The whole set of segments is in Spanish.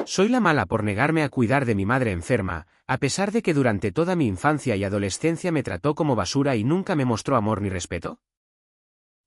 ¿Soy la mala por negarme a cuidar de mi madre enferma, a pesar de que durante toda mi infancia y adolescencia me trató como basura y nunca me mostró amor ni respeto?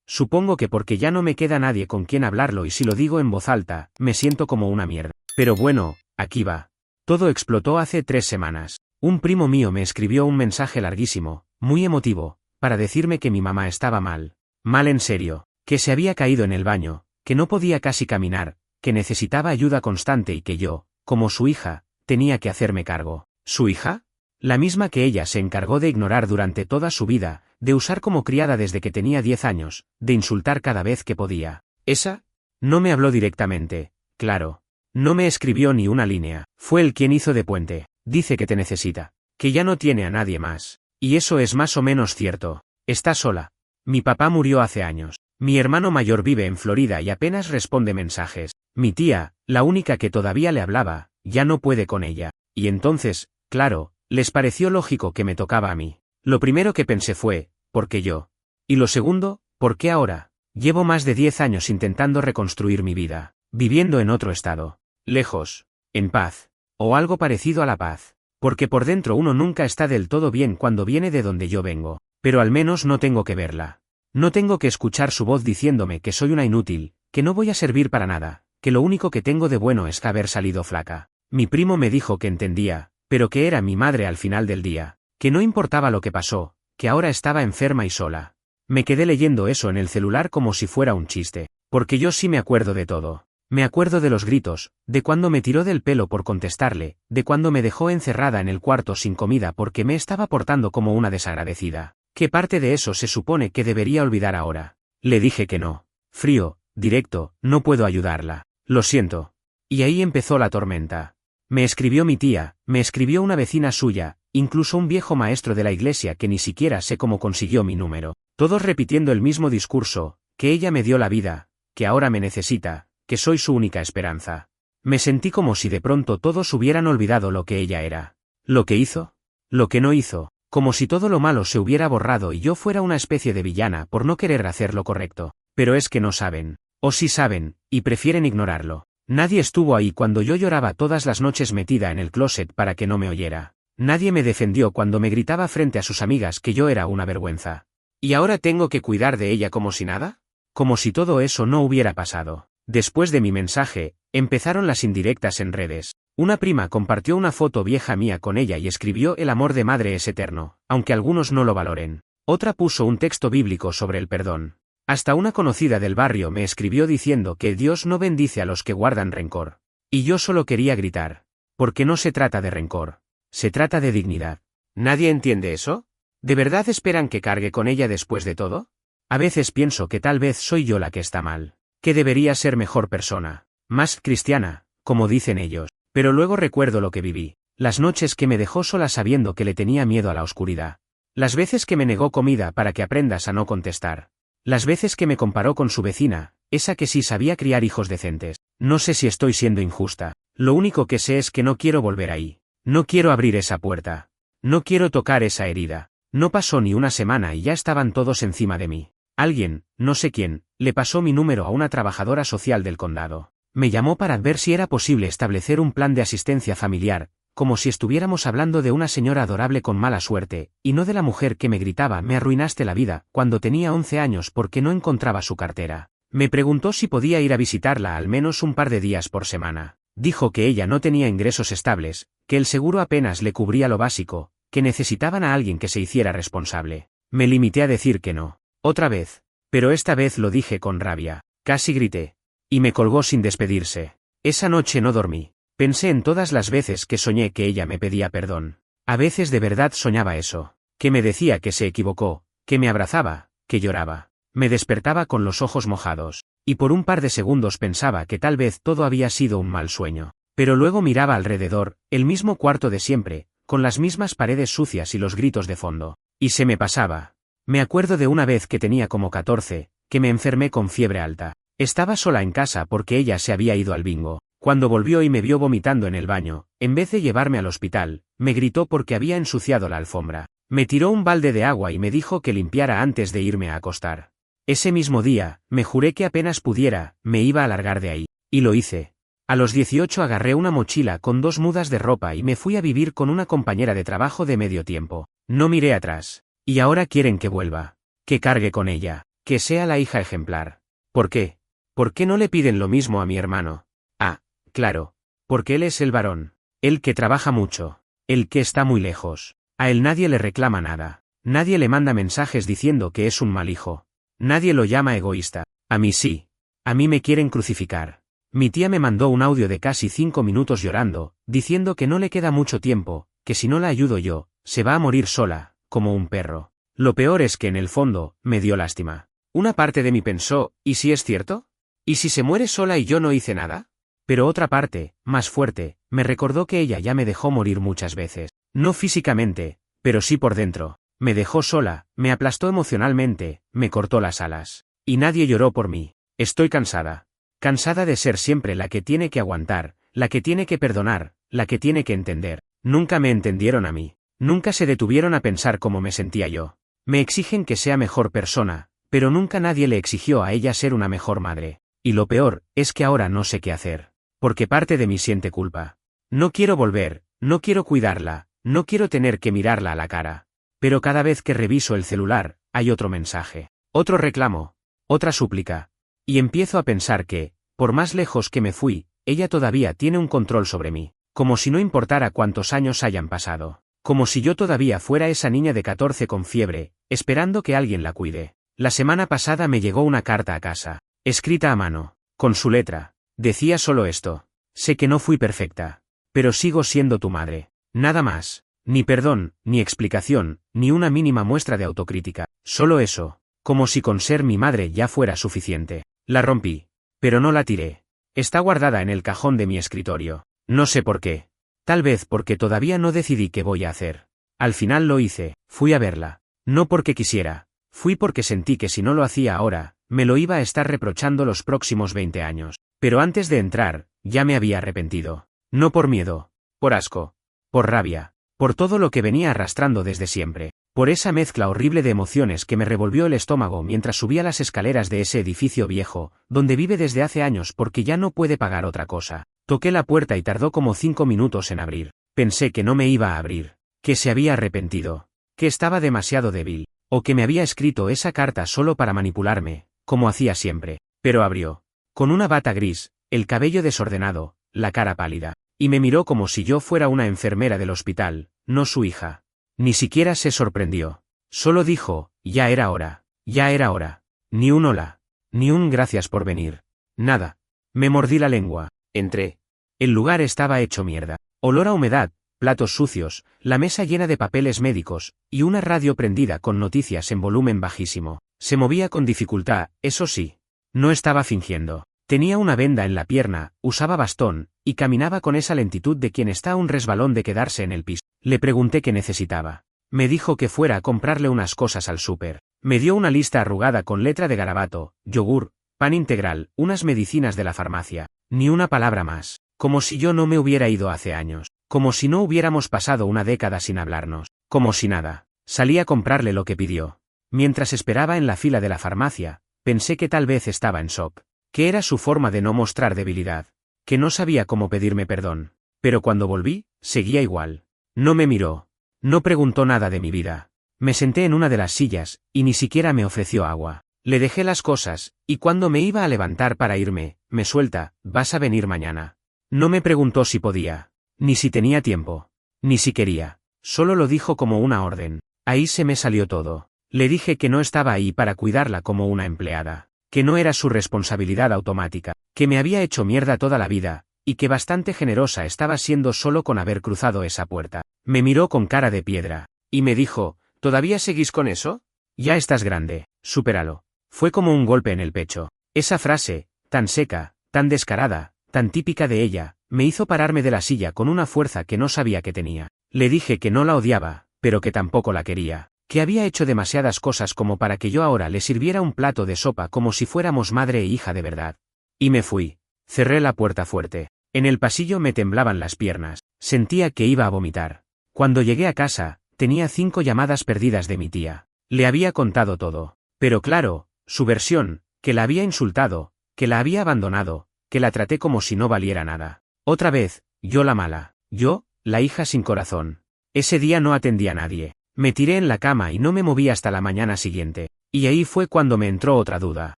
Supongo que porque ya no me queda nadie con quien hablarlo y si lo digo en voz alta, me siento como una mierda. Pero bueno, aquí va. Todo explotó hace 3 semanas. Un primo mío me escribió un mensaje larguísimo, muy emotivo, para decirme que mi mamá estaba mal. Mal en serio, que se había caído en el baño, que no podía casi caminar, que necesitaba ayuda constante y que yo, como su hija, tenía que hacerme cargo. ¿Su hija? La misma que ella se encargó de ignorar durante toda su vida, de usar como criada desde que tenía 10 años, de insultar cada vez que podía. ¿Esa? No me habló directamente, claro. No me escribió ni una línea. Fue él quien hizo de puente. Dice que te necesita, que ya no tiene a nadie más. Y eso es más o menos cierto. Está sola. Mi papá murió hace años. Mi hermano mayor vive en Florida y apenas responde mensajes. Mi tía, la única que todavía le hablaba, ya no puede con ella. Y entonces, claro, les pareció lógico que me tocaba a mí. Lo primero que pensé fue, ¿por qué yo? Y lo segundo, ¿por qué ahora? Llevo más de 10 años intentando reconstruir mi vida, viviendo en otro estado, lejos, en paz, o algo parecido a la paz. Porque por dentro uno nunca está del todo bien cuando viene de donde yo vengo, pero al menos no tengo que verla. No tengo que escuchar su voz diciéndome que soy una inútil, que no voy a servir para nada, que lo único que tengo de bueno es haber salido flaca. Mi primo me dijo que entendía, pero que era mi madre al final del día, que no importaba lo que pasó, que ahora estaba enferma y sola. Me quedé leyendo eso en el celular como si fuera un chiste, porque yo sí me acuerdo de todo. Me acuerdo de los gritos, de cuando me tiró del pelo por contestarle, de cuando me dejó encerrada en el cuarto sin comida porque me estaba portando como una desagradecida. ¿Qué parte de eso se supone que debería olvidar ahora? Le dije que no. Frío, directo, no puedo ayudarla. Lo siento. Y ahí empezó la tormenta. Me escribió mi tía, me escribió una vecina suya, incluso un viejo maestro de la iglesia que ni siquiera sé cómo consiguió mi número. Todos repitiendo el mismo discurso, que ella me dio la vida, que ahora me necesita, que soy su única esperanza. Me sentí como si de pronto todos hubieran olvidado lo que ella era. Lo que hizo. Lo que no hizo. Como si todo lo malo se hubiera borrado y yo fuera una especie de villana por no querer hacer lo correcto. Pero es que no saben. O sí saben, y prefieren ignorarlo. Nadie estuvo ahí cuando yo lloraba todas las noches metida en el closet para que no me oyera. Nadie me defendió cuando me gritaba frente a sus amigas que yo era una vergüenza. ¿Y ahora tengo que cuidar de ella como si nada? Como si todo eso no hubiera pasado. Después de mi mensaje, empezaron las indirectas en redes. Una prima compartió una foto vieja mía con ella y escribió el amor de madre es eterno, aunque algunos no lo valoren. Otra puso un texto bíblico sobre el perdón. Hasta una conocida del barrio me escribió diciendo que Dios no bendice a los que guardan rencor. Y yo solo quería gritar. Porque no se trata de rencor. Se trata de dignidad. ¿Nadie entiende eso? ¿De verdad esperan que cargue con ella después de todo? A veces pienso que tal vez soy yo la que está mal. Que debería ser mejor persona. Más cristiana, como dicen ellos. Pero luego recuerdo lo que viví. Las noches que me dejó sola sabiendo que le tenía miedo a la oscuridad. Las veces que me negó comida para que aprendas a no contestar. Las veces que me comparó con su vecina, esa que sí sabía criar hijos decentes. No sé si estoy siendo injusta. Lo único que sé es que no quiero volver ahí. No quiero abrir esa puerta. No quiero tocar esa herida. No pasó ni una semana y ya estaban todos encima de mí. Alguien, no sé quién, le pasó mi número a una trabajadora social del condado. Me llamó para ver si era posible establecer un plan de asistencia familiar, como si estuviéramos hablando de una señora adorable con mala suerte, y no de la mujer que me gritaba «me arruinaste la vida» cuando tenía 11 años porque no encontraba su cartera. Me preguntó si podía ir a visitarla al menos un par de días por semana. Dijo que ella no tenía ingresos estables, que el seguro apenas le cubría lo básico, que necesitaban a alguien que se hiciera responsable. Me limité a decir que no. Otra vez. Pero esta vez lo dije con rabia. Casi grité. Y me colgó sin despedirse. Esa noche no dormí. Pensé en todas las veces que soñé que ella me pedía perdón. A veces de verdad soñaba eso. Que me decía que se equivocó, que me abrazaba, que lloraba. Me despertaba con los ojos mojados. Y por un par de segundos pensaba que tal vez todo había sido un mal sueño. Pero luego miraba alrededor, el mismo cuarto de siempre, con las mismas paredes sucias y los gritos de fondo. Y se me pasaba. Me acuerdo de una vez que tenía como 14, que me enfermé con fiebre alta. Estaba sola en casa porque ella se había ido al bingo. Cuando volvió y me vio vomitando en el baño, en vez de llevarme al hospital, me gritó porque había ensuciado la alfombra. Me tiró un balde de agua y me dijo que limpiara antes de irme a acostar. Ese mismo día, me juré que apenas pudiera, me iba a largar de ahí. Y lo hice. A los 18 agarré una mochila con 2 mudas de ropa y me fui a vivir con una compañera de trabajo de medio tiempo. No miré atrás. Y ahora quieren que vuelva. Que cargue con ella. Que sea la hija ejemplar. ¿Por qué? ¿Por qué no le piden lo mismo a mi hermano? Ah, claro. Porque él es el varón. El que trabaja mucho. El que está muy lejos. A él nadie le reclama nada. Nadie le manda mensajes diciendo que es un mal hijo. Nadie lo llama egoísta. A mí sí. A mí me quieren crucificar. Mi tía me mandó un audio de casi 5 minutos llorando, diciendo que no le queda mucho tiempo, que si no la ayudo yo, se va a morir sola, como un perro. Lo peor es que en el fondo, me dio lástima. Una parte de mí pensó, ¿y si es cierto? ¿Y si se muere sola y yo no hice nada? Pero otra parte, más fuerte, me recordó que ella ya me dejó morir muchas veces. No físicamente, pero sí por dentro. Me dejó sola, me aplastó emocionalmente, me cortó las alas. Y nadie lloró por mí. Estoy cansada. Cansada de ser siempre la que tiene que aguantar, la que tiene que perdonar, la que tiene que entender. Nunca me entendieron a mí. Nunca se detuvieron a pensar cómo me sentía yo. Me exigen que sea mejor persona, pero nunca nadie le exigió a ella ser una mejor madre. Y lo peor, es que ahora no sé qué hacer. Porque parte de mí siente culpa. No quiero volver, no quiero cuidarla, no quiero tener que mirarla a la cara. Pero cada vez que reviso el celular, hay otro mensaje. Otro reclamo. Otra súplica. Y empiezo a pensar que, por más lejos que me fui, ella todavía tiene un control sobre mí, como si no importara cuántos años hayan pasado, como si yo todavía fuera esa niña de 14 con fiebre, esperando que alguien la cuide. La semana pasada me llegó una carta a casa, escrita a mano, con su letra. Decía solo esto: sé que no fui perfecta, pero sigo siendo tu madre. Nada más, ni perdón, ni explicación, ni una mínima muestra de autocrítica, solo eso, como si con ser mi madre ya fuera suficiente. La rompí. Pero no la tiré. Está guardada en el cajón de mi escritorio. No sé por qué. Tal vez porque todavía no decidí qué voy a hacer. Al final lo hice, fui a verla. No porque quisiera. Fui porque sentí que si no lo hacía ahora, me lo iba a estar reprochando los próximos 20 años. Pero antes de entrar, ya me había arrepentido. No por miedo. Por asco. Por rabia. Por todo lo que venía arrastrando desde siempre. Por esa mezcla horrible de emociones que me revolvió el estómago mientras subía las escaleras de ese edificio viejo, donde vive desde hace años porque ya no puede pagar otra cosa. Toqué la puerta y tardó como 5 minutos en abrir. Pensé que no me iba a abrir, que se había arrepentido, que estaba demasiado débil, o que me había escrito esa carta solo para manipularme, como hacía siempre. Pero abrió. Con una bata gris, el cabello desordenado, la cara pálida, y me miró como si yo fuera una enfermera del hospital, no su hija. Ni siquiera se sorprendió. Solo dijo, ya era hora, ya era hora. Ni un hola. Ni un gracias por venir. Nada. Me mordí la lengua. Entré. El lugar estaba hecho mierda. Olor a humedad, platos sucios, la mesa llena de papeles médicos, y una radio prendida con noticias en volumen bajísimo. Se movía con dificultad, eso sí. No estaba fingiendo. Tenía una venda en la pierna, usaba bastón, y caminaba con esa lentitud de quien está a un resbalón de quedarse en el piso. Le pregunté qué necesitaba. Me dijo que fuera a comprarle unas cosas al súper. Me dio una lista arrugada con letra de garabato, yogur, pan integral, unas medicinas de la farmacia. Ni una palabra más. Como si yo no me hubiera ido hace años. Como si no hubiéramos pasado una década sin hablarnos. Como si nada. Salí a comprarle lo que pidió. Mientras esperaba en la fila de la farmacia, pensé que tal vez estaba en shock. Que era su forma de no mostrar debilidad. Que no sabía cómo pedirme perdón. Pero cuando volví, seguía igual. No me miró. No preguntó nada de mi vida. Me senté en una de las sillas, y ni siquiera me ofreció agua. Le dejé las cosas, y cuando me iba a levantar para irme, me suelta, ¿vas a venir mañana? No me preguntó si podía. Ni si tenía tiempo. Ni si quería. Solo lo dijo como una orden. Ahí se me salió todo. Le dije que no estaba ahí para cuidarla como una empleada. Que no era su responsabilidad automática. Que me había hecho mierda toda la vida. Y que bastante generosa estaba siendo solo con haber cruzado esa puerta. Me miró con cara de piedra, y me dijo, ¿todavía seguís con eso? Ya estás grande, supéralo. Fue como un golpe en el pecho. Esa frase, tan seca, tan descarada, tan típica de ella, me hizo pararme de la silla con una fuerza que no sabía que tenía. Le dije que no la odiaba, pero que tampoco la quería, que había hecho demasiadas cosas como para que yo ahora le sirviera un plato de sopa como si fuéramos madre e hija de verdad. Y me fui. Cerré la puerta fuerte. En el pasillo me temblaban las piernas, sentía que iba a vomitar. Cuando llegué a casa, tenía 5 llamadas perdidas de mi tía. Le había contado todo. Pero claro, su versión, que la había insultado, que la había abandonado, que la traté como si no valiera nada. Otra vez, yo la mala, yo, la hija sin corazón. Ese día no atendí a nadie. Me tiré en la cama y no me moví hasta la mañana siguiente. Y ahí fue cuando me entró otra duda.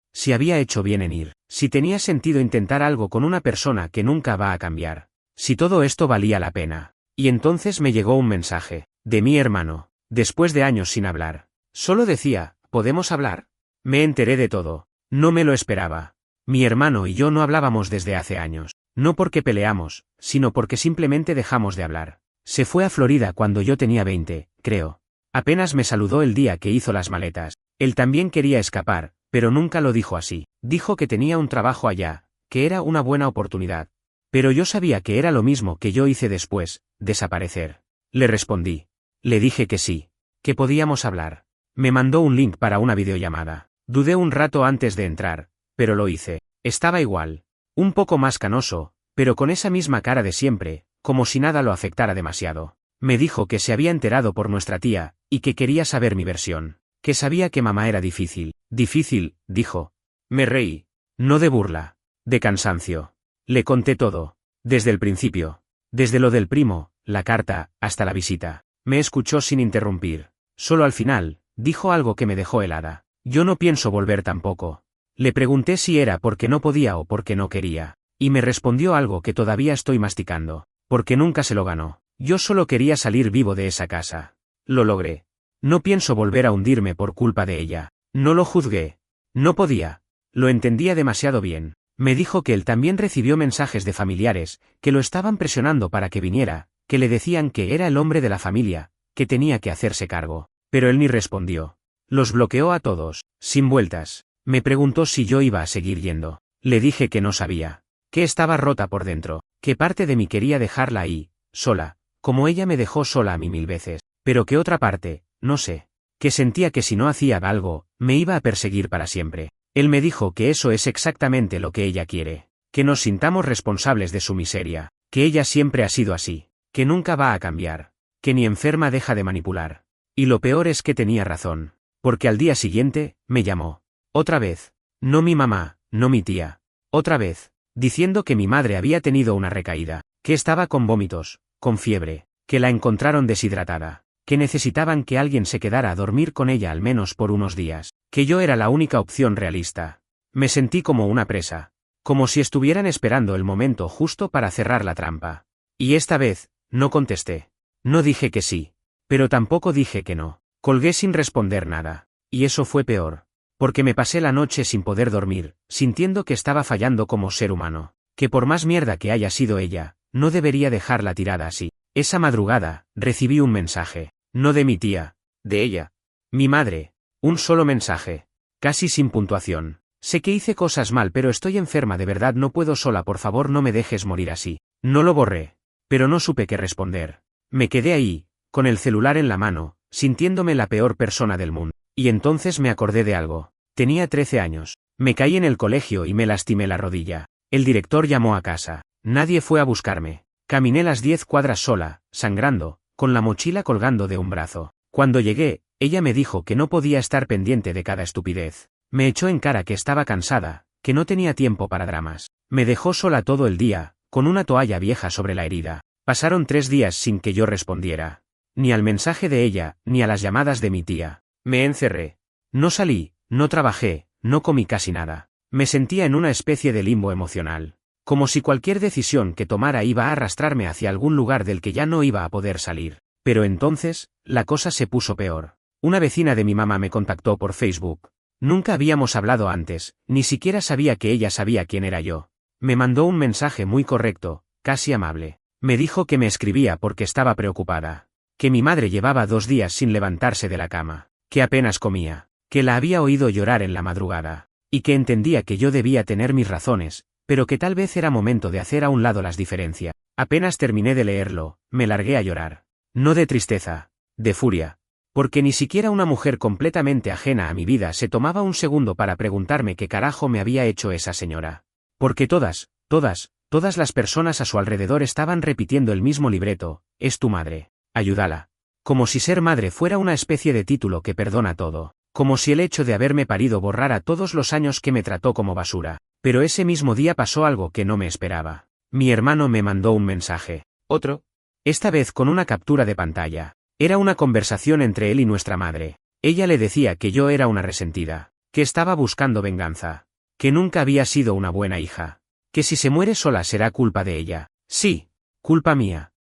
Si había hecho bien en ir. Si tenía sentido intentar algo con una persona que nunca va a cambiar. Si todo esto valía la pena. Y entonces me llegó un mensaje. De mi hermano. Después de años sin hablar. Solo decía, ¿podemos hablar? Me enteré de todo. No me lo esperaba. Mi hermano y yo no hablábamos desde hace años. No porque peleamos, sino porque simplemente dejamos de hablar. Se fue a Florida cuando yo tenía 20, creo. Apenas me saludó el día que hizo las maletas. Él también quería escapar, pero nunca lo dijo así. Dijo que tenía un trabajo allá, que era una buena oportunidad. Pero yo sabía que era lo mismo que yo hice después, desaparecer. Le respondí. Le dije que sí. Que podíamos hablar. Me mandó un link para una videollamada. Dudé un rato antes de entrar, pero lo hice. Estaba igual. Un poco más canoso, pero con esa misma cara de siempre, como si nada lo afectara demasiado. Me dijo que se había enterado por nuestra tía, y que quería saber mi versión. Que sabía que mamá era difícil. Difícil, dijo. Me reí. No de burla. De cansancio. Le conté todo. Desde el principio. Desde lo del primo, la carta, hasta la visita. Me escuchó sin interrumpir. Solo al final, dijo algo que me dejó helada. Yo no pienso volver tampoco. Le pregunté si era porque no podía o porque no quería. Y me respondió algo que todavía estoy masticando. Porque nunca se lo ganó. Yo solo quería salir vivo de esa casa. Lo logré. No pienso volver a hundirme por culpa de ella. No lo juzgué. No podía. Lo entendía demasiado bien. Me dijo que él también recibió mensajes de familiares, que lo estaban presionando para que viniera, que le decían que era el hombre de la familia, que tenía que hacerse cargo. Pero él ni respondió. Los bloqueó a todos, sin vueltas. Me preguntó si yo iba a seguir yendo. Le dije que no sabía. Que estaba rota por dentro, que parte de mí quería dejarla ahí, sola, como ella me dejó sola a mí 1000 veces, pero que otra parte, no sé, que sentía que si no hacía algo, me iba a perseguir para siempre. Él me dijo que eso es exactamente lo que ella quiere, que nos sintamos responsables de su miseria, que ella siempre ha sido así, que nunca va a cambiar, que ni enferma deja de manipular. Y lo peor es que tenía razón, porque al día siguiente, me llamó. Otra vez. No mi mamá, no mi tía. Otra vez. Diciendo que mi madre había tenido una recaída, que estaba con vómitos, con fiebre, que la encontraron deshidratada, que necesitaban que alguien se quedara a dormir con ella al menos por unos días, que yo era la única opción realista. Me sentí como una presa, como si estuvieran esperando el momento justo para cerrar la trampa. Y esta vez, no contesté. No dije que sí, pero tampoco dije que no. Colgué sin responder nada, y eso fue peor. Porque me pasé la noche sin poder dormir, sintiendo que estaba fallando como ser humano, que por más mierda que haya sido ella, no debería dejarla tirada así. Esa madrugada, recibí un mensaje, no de mi tía, de ella. Mi madre. Un solo mensaje. Casi sin puntuación. Sé que hice cosas mal pero estoy enferma de verdad, no puedo sola, por favor no me dejes morir así. No lo borré. Pero no supe qué responder. Me quedé ahí, con el celular en la mano, sintiéndome la peor persona del mundo. Y entonces me acordé de algo. Tenía 13 años. Me caí en el colegio y me lastimé la rodilla. El director llamó a casa. Nadie fue a buscarme. Caminé las 10 cuadras sola, sangrando, con la mochila colgando de un brazo. Cuando llegué, ella me dijo que no podía estar pendiente de cada estupidez. Me echó en cara que estaba cansada, que no tenía tiempo para dramas. Me dejó sola todo el día, con una toalla vieja sobre la herida. Pasaron 3 días sin que yo respondiera. Ni al mensaje de ella, ni a las llamadas de mi tía. Me encerré. No salí, no trabajé, no comí casi nada. Me sentía en una especie de limbo emocional. Como si cualquier decisión que tomara iba a arrastrarme hacia algún lugar del que ya no iba a poder salir. Pero entonces, la cosa se puso peor. Una vecina de mi mamá me contactó por Facebook. Nunca habíamos hablado antes, ni siquiera sabía que ella sabía quién era yo. Me mandó un mensaje muy correcto, casi amable. Me dijo que me escribía porque estaba preocupada. Que mi madre llevaba 2 días sin levantarse de la cama. Que apenas comía. Que la había oído llorar en la madrugada. Y que entendía que yo debía tener mis razones, pero que tal vez era momento de hacer a un lado las diferencias. Apenas terminé de leerlo, me largué a llorar. No de tristeza, de furia. Porque ni siquiera una mujer completamente ajena a mi vida se tomaba un segundo para preguntarme qué carajo me había hecho esa señora. Porque todas las personas a su alrededor estaban repitiendo el mismo libreto: es tu madre, ayúdala. Como si ser madre fuera una especie de título que perdona todo. Como si el hecho de haberme parido borrara todos los años que me trató como basura. Pero ese mismo día pasó algo que no me esperaba. Mi hermano me mandó un mensaje. Otro. Esta vez con una captura de pantalla. Era una conversación entre él y nuestra madre. Ella le decía que yo era una resentida, que estaba buscando venganza, que nunca había sido una buena hija, que si se muere sola será culpa de ella. Sí, culpa mía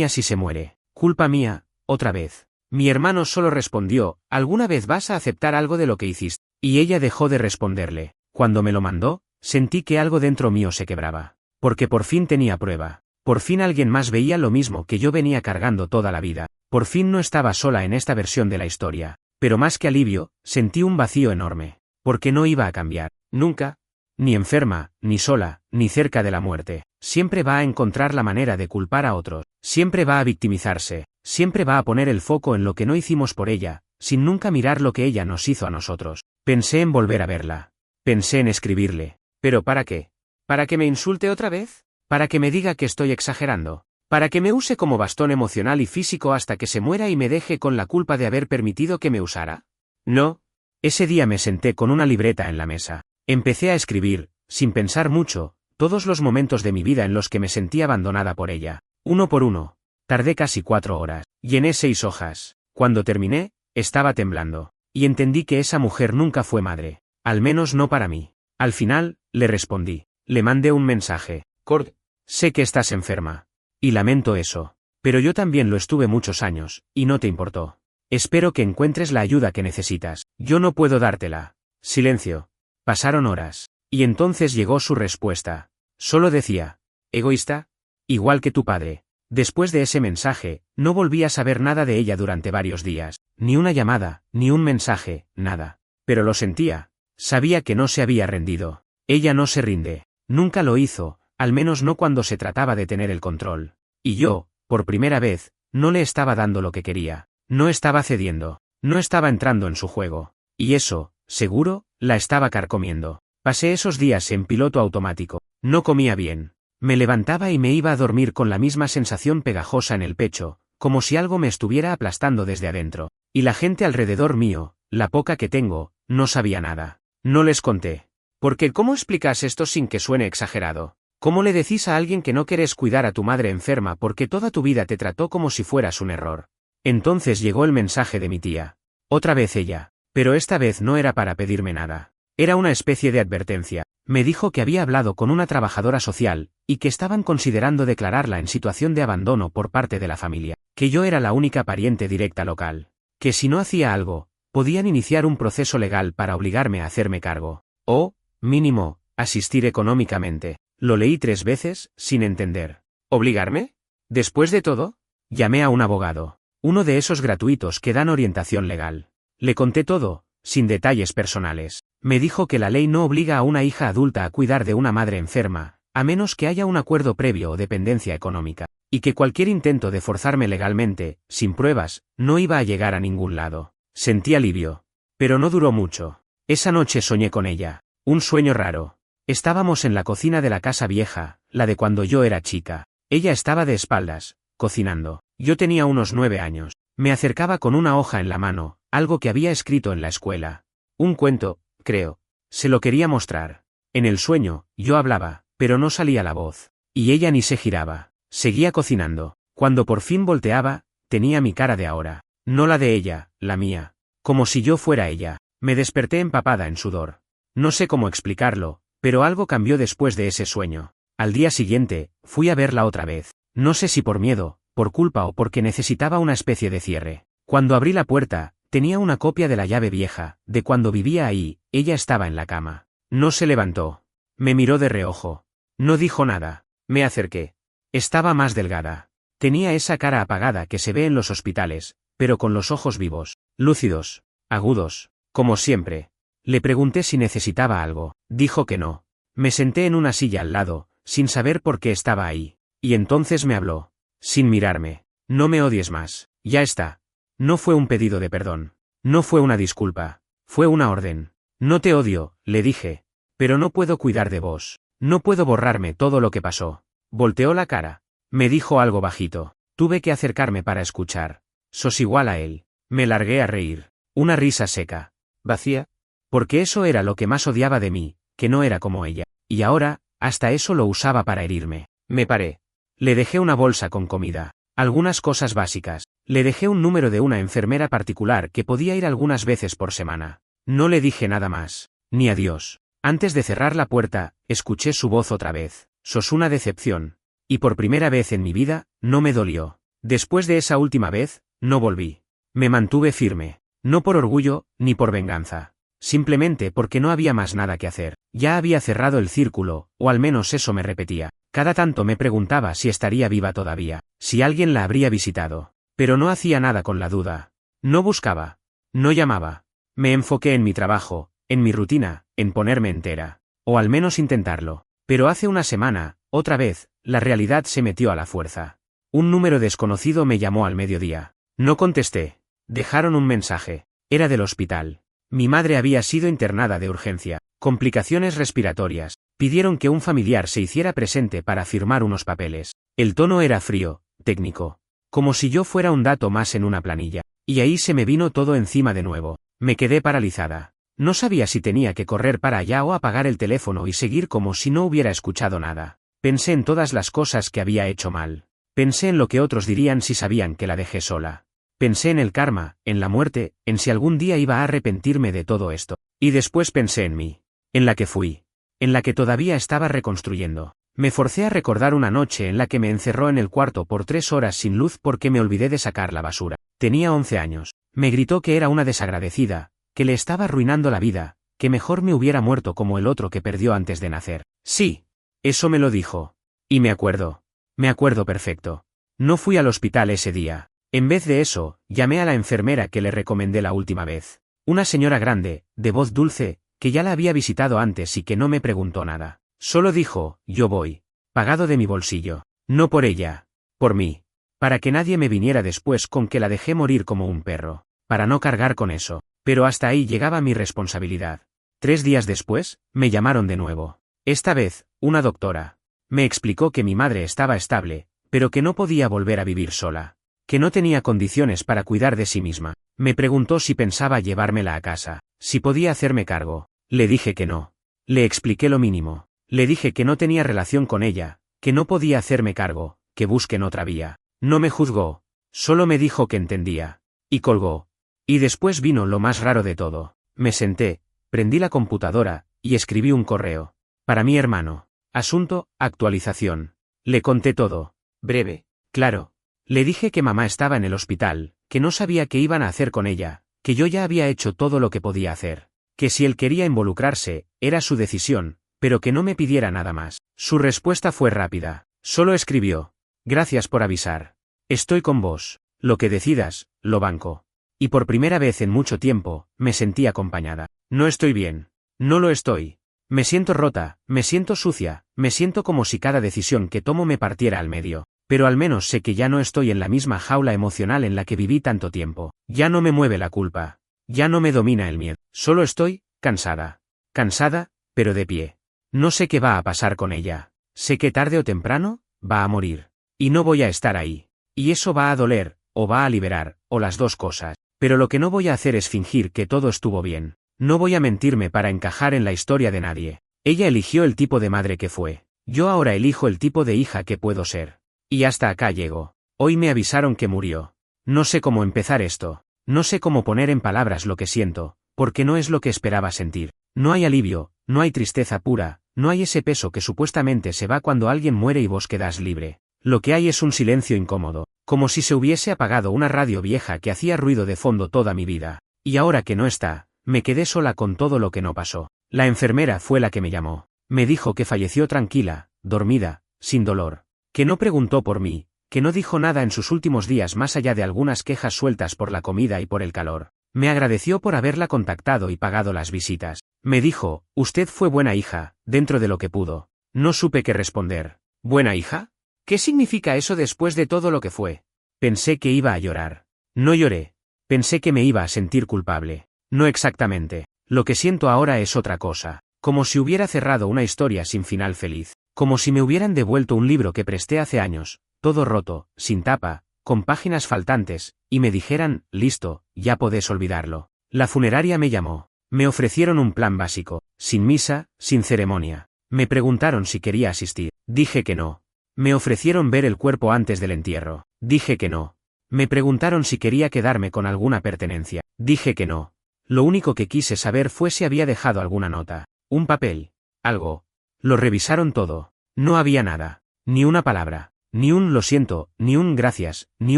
si se muere, culpa mía, otra vez. Mi hermano solo respondió, ¿alguna vez vas a aceptar algo de lo que hiciste? Y ella dejó de responderle. Cuando me lo mandó, sentí que algo dentro mío se quebraba, porque por fin tenía prueba. Por fin alguien más veía lo mismo que yo venía cargando toda la vida. Por fin no estaba sola en esta versión de la historia. Pero más que alivio, sentí un vacío enorme. Porque no iba a cambiar. Nunca. Ni enferma, ni sola, ni cerca de la muerte. Siempre va a encontrar la manera de culpar a otros. Siempre va a victimizarse. Siempre va a poner el foco en lo que no hicimos por ella, sin nunca mirar lo que ella nos hizo a nosotros. Pensé en volver a verla. Pensé en escribirle. ¿Pero para qué? ¿Para que me insulte otra vez? ¿Para que me diga que estoy exagerando? ¿Para que me use como bastón emocional y físico hasta que se muera y me deje con la culpa de haber permitido que me usara? No. Ese día me senté con una libreta en la mesa. Empecé a escribir, sin pensar mucho, todos los momentos de mi vida en los que me sentí abandonada por ella. Uno por uno. Tardé casi 4 horas. Llené 6 hojas. Cuando terminé, estaba temblando. Y entendí que esa mujer nunca fue madre. Al menos no para mí. Al final, le respondí. Le mandé un mensaje. Cord. Sé que estás enferma. Y lamento eso. Pero yo también lo estuve muchos años, y no te importó. Espero que encuentres la ayuda que necesitas. Yo no puedo dártela. Silencio. Pasaron horas. Y entonces llegó su respuesta. Solo decía. ¿Egoísta? Igual que tu padre. Después de ese mensaje, no volví a saber nada de ella durante varios días. Ni una llamada, ni un mensaje, nada. Pero lo sentía. Sabía que no se había rendido. Ella no se rinde. Nunca lo hizo. Al menos no cuando se trataba de tener el control. Y yo, por primera vez, no le estaba dando lo que quería. No estaba cediendo. No estaba entrando en su juego. Y eso, seguro, la estaba carcomiendo. Pasé esos días en piloto automático. No comía bien. Me levantaba y me iba a dormir con la misma sensación pegajosa en el pecho, como si algo me estuviera aplastando desde adentro. Y la gente alrededor mío, la poca que tengo, no sabía nada. No les conté. Porque ¿cómo explicas esto sin que suene exagerado? ¿Cómo le decís a alguien que no querés cuidar a tu madre enferma porque toda tu vida te trató como si fueras un error? Entonces llegó el mensaje de mi tía. Otra vez ella. Pero esta vez no era para pedirme nada. Era una especie de advertencia. Me dijo que había hablado con una trabajadora social, y que estaban considerando declararla en situación de abandono por parte de la familia. Que yo era la única pariente directa local. Que si no hacía algo, podían iniciar un proceso legal para obligarme a hacerme cargo. O, mínimo, asistir económicamente. Lo leí 3 veces, sin entender. ¿Obligarme? Después de todo, llamé a un abogado. Uno de esos gratuitos que dan orientación legal. Le conté todo, sin detalles personales. Me dijo que la ley no obliga a una hija adulta a cuidar de una madre enferma, a menos que haya un acuerdo previo o dependencia económica. Y que cualquier intento de forzarme legalmente, sin pruebas, no iba a llegar a ningún lado. Sentí alivio. Pero no duró mucho. Esa noche soñé con ella. Un sueño raro. Estábamos en la cocina de la casa vieja, la de cuando yo era chica. Ella estaba de espaldas, cocinando. Yo tenía unos 9 años. Me acercaba con una hoja en la mano, algo que había escrito en la escuela. Un cuento, creo. Se lo quería mostrar. En el sueño, yo hablaba, pero no salía la voz. Y ella ni se giraba. Seguía cocinando. Cuando por fin volteaba, tenía mi cara de ahora. No la de ella, la mía. Como si yo fuera ella. Me desperté empapada en sudor. No sé cómo explicarlo, pero algo cambió después de ese sueño. Al día siguiente, fui a verla otra vez. No sé si por miedo, por culpa o porque necesitaba una especie de cierre. Cuando abrí la puerta, tenía una copia de la llave vieja, de cuando vivía ahí. Ella estaba en la cama. No se levantó. Me miró de reojo. No dijo nada. Me acerqué. Estaba más delgada. Tenía esa cara apagada que se ve en los hospitales, pero con los ojos vivos, lúcidos, agudos, como siempre. Le pregunté si necesitaba algo. Dijo que no. Me senté en una silla al lado, sin saber por qué estaba ahí. Y entonces me habló. Sin mirarme. No me odies más. Ya está. No fue un pedido de perdón. No fue una disculpa. Fue una orden. No te odio, le dije. Pero no puedo cuidar de vos. No puedo borrarme todo lo que pasó. Volteó la cara. Me dijo algo bajito. Tuve que acercarme para escuchar. Sos igual a él. Me largué a reír. Una risa seca. Vacía. Porque eso era lo que más odiaba de mí, que no era como ella. Y ahora, hasta eso lo usaba para herirme. Me paré. Le dejé una bolsa con comida, algunas cosas básicas. Le dejé un número de una enfermera particular que podía ir algunas veces por semana. No le dije nada más. Ni adiós. Antes de cerrar la puerta, escuché su voz otra vez. Sos una decepción. Y por primera vez en mi vida, no me dolió. Después de esa última vez, no volví. Me mantuve firme. No por orgullo, ni por venganza. Simplemente porque no había más nada que hacer. Ya había cerrado el círculo, o al menos eso me repetía. Cada tanto me preguntaba si estaría viva todavía, si alguien la habría visitado. Pero no hacía nada con la duda. No buscaba. No llamaba. Me enfoqué en mi trabajo, en mi rutina, en ponerme entera. O al menos intentarlo. Pero hace una semana, otra vez, la realidad se metió a la fuerza. Un número desconocido me llamó al mediodía. No contesté. Dejaron un mensaje. Era del hospital. Mi madre había sido internada de urgencia. Complicaciones respiratorias. Pidieron que un familiar se hiciera presente para firmar unos papeles. El tono era frío, técnico. Como si yo fuera un dato más en una planilla. Y ahí se me vino todo encima de nuevo. Me quedé paralizada. No sabía si tenía que correr para allá o apagar el teléfono y seguir como si no hubiera escuchado nada. Pensé en todas las cosas que había hecho mal. Pensé en lo que otros dirían si sabían que la dejé sola. Pensé en el karma, en la muerte, en si algún día iba a arrepentirme de todo esto. Y después pensé en mí. En la que fui. En la que todavía estaba reconstruyendo. Me forcé a recordar una noche en la que me encerró en el cuarto por 3 horas sin luz porque me olvidé de sacar la basura. Tenía 11 años. Me gritó que era una desagradecida, que le estaba arruinando la vida, que mejor me hubiera muerto como el otro que perdió antes de nacer. Sí. Eso me lo dijo. Y me acuerdo. Me acuerdo perfecto. No fui al hospital ese día. En vez de eso, llamé a la enfermera que le recomendé la última vez. Una señora grande, de voz dulce, que ya la había visitado antes y que no me preguntó nada. Solo dijo, yo voy. Pagado de mi bolsillo. No por ella. Por mí. Para que nadie me viniera después con que la dejé morir como un perro. Para no cargar con eso. Pero hasta ahí llegaba mi responsabilidad. 3 días después, me llamaron de nuevo. Esta vez, una doctora. Me explicó que mi madre estaba estable, pero que no podía volver a vivir sola. Que no tenía condiciones para cuidar de sí misma. Me preguntó si pensaba llevármela a casa, si podía hacerme cargo. Le dije que no. Le expliqué lo mínimo. Le dije que no tenía relación con ella, que no podía hacerme cargo, que busquen otra vía. No me juzgó. Solo me dijo que entendía. Y colgó. Y después vino lo más raro de todo. Me senté, prendí la computadora, y escribí un correo. Para mi hermano. Asunto, actualización. Le conté todo. Breve. Claro. Le dije que mamá estaba en el hospital, que no sabía qué iban a hacer con ella, que yo ya había hecho todo lo que podía hacer, que si él quería involucrarse, era su decisión, pero que no me pidiera nada más. Su respuesta fue rápida. Solo escribió: gracias por avisar. Estoy con vos. Lo que decidas, lo banco. Y por primera vez en mucho tiempo, me sentí acompañada. No estoy bien. No lo estoy. Me siento rota, me siento sucia, me siento como si cada decisión que tomo me partiera al medio. Pero al menos sé que ya no estoy en la misma jaula emocional en la que viví tanto tiempo. Ya no me mueve la culpa. Ya no me domina el miedo. Solo estoy, cansada. Cansada, pero de pie. No sé qué va a pasar con ella. Sé que tarde o temprano, va a morir. Y no voy a estar ahí. Y eso va a doler, o va a liberar, o las dos cosas. Pero lo que no voy a hacer es fingir que todo estuvo bien. No voy a mentirme para encajar en la historia de nadie. Ella eligió el tipo de madre que fue. Yo ahora elijo el tipo de hija que puedo ser. Y hasta acá llego. Hoy me avisaron que murió. No sé cómo empezar esto. No sé cómo poner en palabras lo que siento, porque no es lo que esperaba sentir. No hay alivio, no hay tristeza pura, no hay ese peso que supuestamente se va cuando alguien muere y vos quedás libre. Lo que hay es un silencio incómodo, como si se hubiese apagado una radio vieja que hacía ruido de fondo toda mi vida. Y ahora que no está, me quedé sola con todo lo que no pasó. La enfermera fue la que me llamó. Me dijo que falleció tranquila, dormida, sin dolor. Que no preguntó por mí, que no dijo nada en sus últimos días más allá de algunas quejas sueltas por la comida y por el calor. Me agradeció por haberla contactado y pagado las visitas. Me dijo: usted fue buena hija, dentro de lo que pudo. No supe qué responder. ¿Buena hija? ¿Qué significa eso después de todo lo que fue? Pensé que iba a llorar. No lloré. Pensé que me iba a sentir culpable. No exactamente. Lo que siento ahora es otra cosa. Como si hubiera cerrado una historia sin final feliz. Como si me hubieran devuelto un libro que presté hace años, todo roto, sin tapa, con páginas faltantes, y me dijeran: listo, ya podés olvidarlo. La funeraria me llamó. Me ofrecieron un plan básico, sin misa, sin ceremonia. Me preguntaron si quería asistir. Dije que no. Me ofrecieron ver el cuerpo antes del entierro. Dije que no. Me preguntaron si quería quedarme con alguna pertenencia. Dije que no. Lo único que quise saber fue si había dejado alguna nota. Un papel. Algo. Lo revisaron todo. No había nada. Ni una palabra. Ni un lo siento, ni un gracias, ni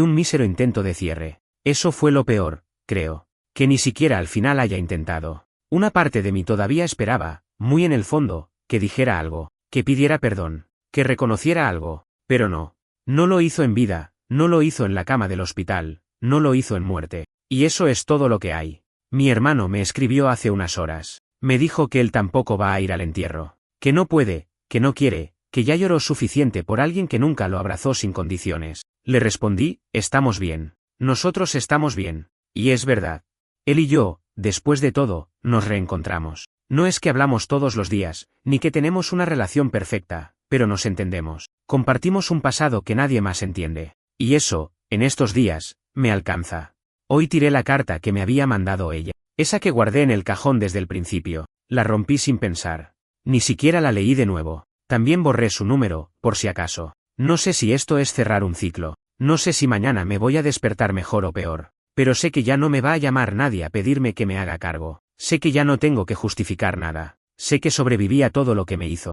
un mísero intento de cierre. Eso fue lo peor, creo. Que ni siquiera al final haya intentado. Una parte de mí todavía esperaba, muy en el fondo, que dijera algo, que pidiera perdón, que reconociera algo, pero no. No lo hizo en vida, no lo hizo en la cama del hospital, no lo hizo en muerte. Y eso es todo lo que hay. Mi hermano me escribió hace unas horas. Me dijo que él tampoco va a ir al entierro. Que no puede, que no quiere, que ya lloró suficiente por alguien que nunca lo abrazó sin condiciones. Le respondí, estamos bien. Nosotros estamos bien. Y es verdad. Él y yo, después de todo, nos reencontramos. No es que hablamos todos los días, ni que tenemos una relación perfecta, pero nos entendemos. Compartimos un pasado que nadie más entiende. Y eso, en estos días, me alcanza. Hoy tiré la carta que me había mandado ella. Esa que guardé en el cajón desde el principio. La rompí sin pensar. Ni siquiera la leí de nuevo. También borré su número, por si acaso. No sé si esto es cerrar un ciclo. No sé si mañana me voy a despertar mejor o peor. Pero sé que ya no me va a llamar nadie a pedirme que me haga cargo. Sé que ya no tengo que justificar nada. Sé que sobreviví a todo lo que me hizo.